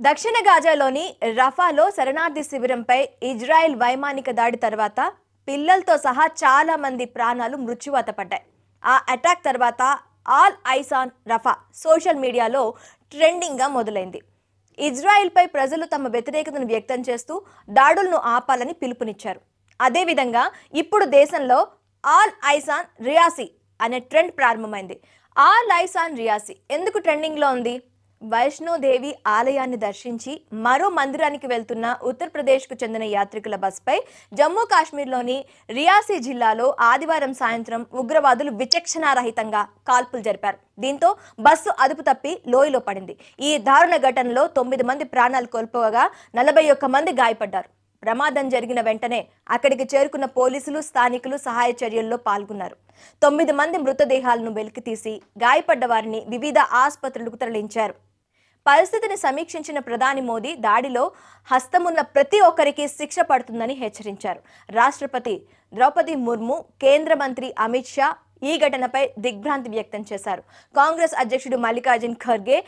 దక్షిణ గాజాలోని రఫాలో శరణార్థి శిబిరంపై ఇజ్రాయెల్ వైమానిక దాడి తర్వాత పిల్లలతో సహా చాలా మంది ప్రాణాలు మృత్యువాత పడ్డాయి. ఆ అటాక్ తర్వాత all eyes on Rafa social మీడియాలో ట్రెండింగ్గా మొదలైంది. ఇజ్రాయెల్పై ప్రజలు తమ వ్యతిరేకతను వ్యక్తం చేస్తూ దాడులను ఆపాలని పిలుపునిచ్చారు. అదేవిధంగా ఇప్పుడు దేశంలో ఆల్ ఐస్ ఆన్ రియాసీ అనే ట్రెండ్ ప్రారంభమైంది. ఆల్ ఐస్ ఆన్ రియాసీ ఎందుకు ట్రెండింగ్లో ఉంది? వైష్ణోదేవి ఆలయాన్ని దర్శించి మరో మందిరానికి వెళ్తున్న ఉత్తరప్రదేశ్కు చెందిన యాత్రికుల బస్పై జమ్మూ కాశ్మీర్లోని రియాసీ జిల్లాలో ఆదివారం సాయంత్రం ఉగ్రవాదులు విచక్షణారహితంగా కాల్పులు జరిపారు. దీంతో బస్సు అదుపు తప్పి లోయలో పడింది. ఈ దారుణ ఘటనలో 9 మంది ప్రాణాలు కోల్పోగా 41 మంది గాయపడ్డారు. ప్రమాదం జరిగిన వెంటనే అక్కడికి చేరుకున్న పోలీసులు, స్థానికులు సహాయ చర్యల్లో పాల్గొన్నారు. 9 మంది మృతదేహాలను వెలికితీసి గాయపడ్డ వారిని వివిధ ఆసుపత్రులకు తరలించారు. పరిస్థితిని సమీక్షించిన ప్రధాని మోదీ దాడిలో హస్తమున్న ప్రతి ఒక్కరికి శిక్ష పడుతుందని హెచ్చరించారు. రాష్ట్రపతి ద్రౌపది ముర్ము, కేంద్ర మంత్రి అమిత్ షా ఈ ఘటనపై దిగ్భ్రాంతి వ్యక్తం చేశారు. కాంగ్రెస్ అధ్యక్షుడు మల్లికార్జున్ ఖర్గే,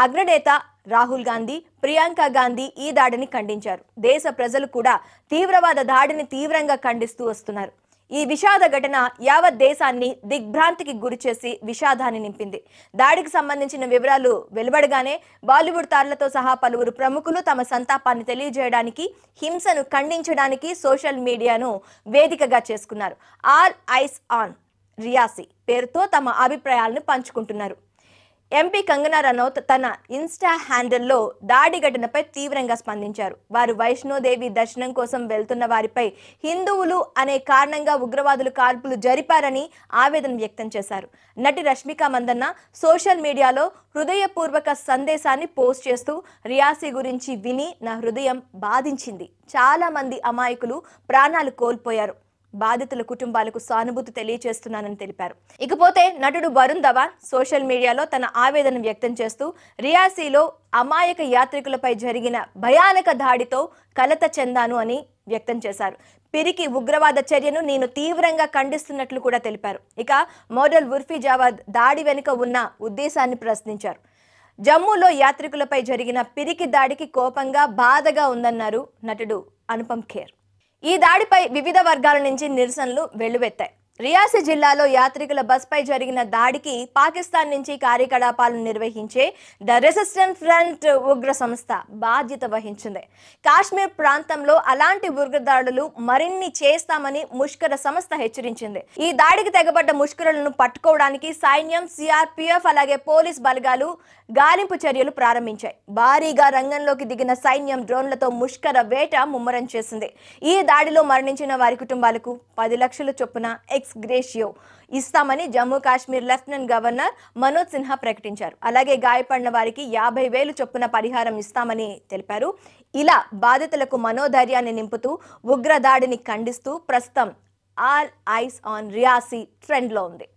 అగ్రనేత రాహుల్ గాంధీ, ప్రియాంక గాంధీ ఈ దాడిని ఖండించారు. దేశ ప్రజలు కూడా తీవ్రవాద దాడిని తీవ్రంగా ఖండిస్తూ వస్తున్నారు. ఈ విషాద ఘటన యావత్ దేశాన్ని దిగ్భ్రాంతికి గురిచేసి విషాదాన్ని నింపింది. దాడికి సంబంధించిన వివరాలు వెలువడగానే బాలీవుడ్ తారలతో సహా పలువురు ప్రముఖులు తమ సంతాపాన్ని తెలియజేయడానికి, హింసను ఖండించడానికి సోషల్ మీడియాను వేదికగా చేసుకున్నారు. ఆల్ ఐస్ ఆన్ రియాసీ పేరుతో తమ అభిప్రాయాలను పంచుకుంటున్నారు. ఎంపీ కంగనా రనౌత్ తన ఇన్స్టా హ్యాండిల్లో దాడి ఘటనపై తీవ్రంగా స్పందించారు. వారు వైష్ణోదేవి దర్శనం కోసం వెళ్తున్న వారిపై హిందువులు అనే కారణంగా ఉగ్రవాదులు కాల్పులు జరిపారని ఆవేదన వ్యక్తం చేశారు. నటి రష్మిక మందన్న సోషల్ మీడియాలో హృదయపూర్వక సందేశాన్ని పోస్ట్ చేస్తూ రియాసీ గురించి విని నా హృదయం బాధించింది. చాలా మంది అమాయకులు ప్రాణాలు కోల్పోయారు. బాధితుల కుటుంబాలకు సానుభూతి తెలియజేస్తున్నానని తెలిపారు. ఇకపోతే నటుడు వరుణ్ ధవన్ సోషల్ మీడియాలో తన ఆవేదన వ్యక్తం చేస్తూ రియాసీలో అమాయక యాత్రికులపై జరిగిన భయానక దాడితో కలత చెందాను అని వ్యక్తం చేశారు. పిరికి ఉగ్రవాద చర్యను నేను తీవ్రంగా ఖండిస్తున్నట్లు కూడా తెలిపారు. ఇక మోడల్ ఉర్ఫీ జావేద్ దాడి వెనుక ఉన్న ఉద్దేశాన్ని ప్రశ్నించారు. జమ్మూలో యాత్రికులపై జరిగిన పిరికి దాడికి కోపంగా, బాధగా ఉందన్నారు నటుడు అనుపమ్ ఖేర్. ఈ దాడిపై వివిధ వర్గాల నుంచి నిరసనలు వెల్లువెత్తాయి. రియాసీ జిల్లాలో యాత్రికుల బస్పై జరిగిన దాడికి పాకిస్తాన్ నుంచి కార్యకలాపాలను నిర్వహించే ద రెసిస్టెన్స్ ఫ్రంట్ ఉగ్ర సంస్థ బాధ్యత వహించింది. కాశ్మీర్ ప్రాంతంలో అలాంటి ఉగ్రదాడులు మరిన్ని చేస్తామని ముష్కర సంస్థ హెచ్చరించింది. ఈ దాడికి తెగబడ్డ ముష్కరులను పట్టుకోవడానికి సైన్యం, సిఆర్పిఎఫ్ అలాగే పోలీస్ బలగాలు గాలింపు చర్యలు ప్రారంభించాయి. భారీగా రంగంలోకి దిగిన సైన్యం డ్రోన్లతో ముష్కర వేట ముమ్మరం చేసింది. ఈ దాడిలో మరణించిన వారి కుటుంబాలకు 10 లక్షల చొప్పున ఎక్స్గ్రేషియో ఇస్తామని జమ్మూ కాశ్మీర్ లెఫ్టినెంట్ గవర్నర్ మనోజ్ సిన్హా ప్రకటించారు. అలాగే గాయపడిన వారికి 50,000 చొప్పున పరిహారం ఇస్తామని తెలిపారు. ఇలా బాధితులకు మనోధైర్యాన్ని నింపుతూ ఉగ్ర దాడిని ఖండిస్తూ ప్రస్తుతం ఆల్ ఐస్ ఆన్ రియాసీ ట్రెండ్లో ఉంది.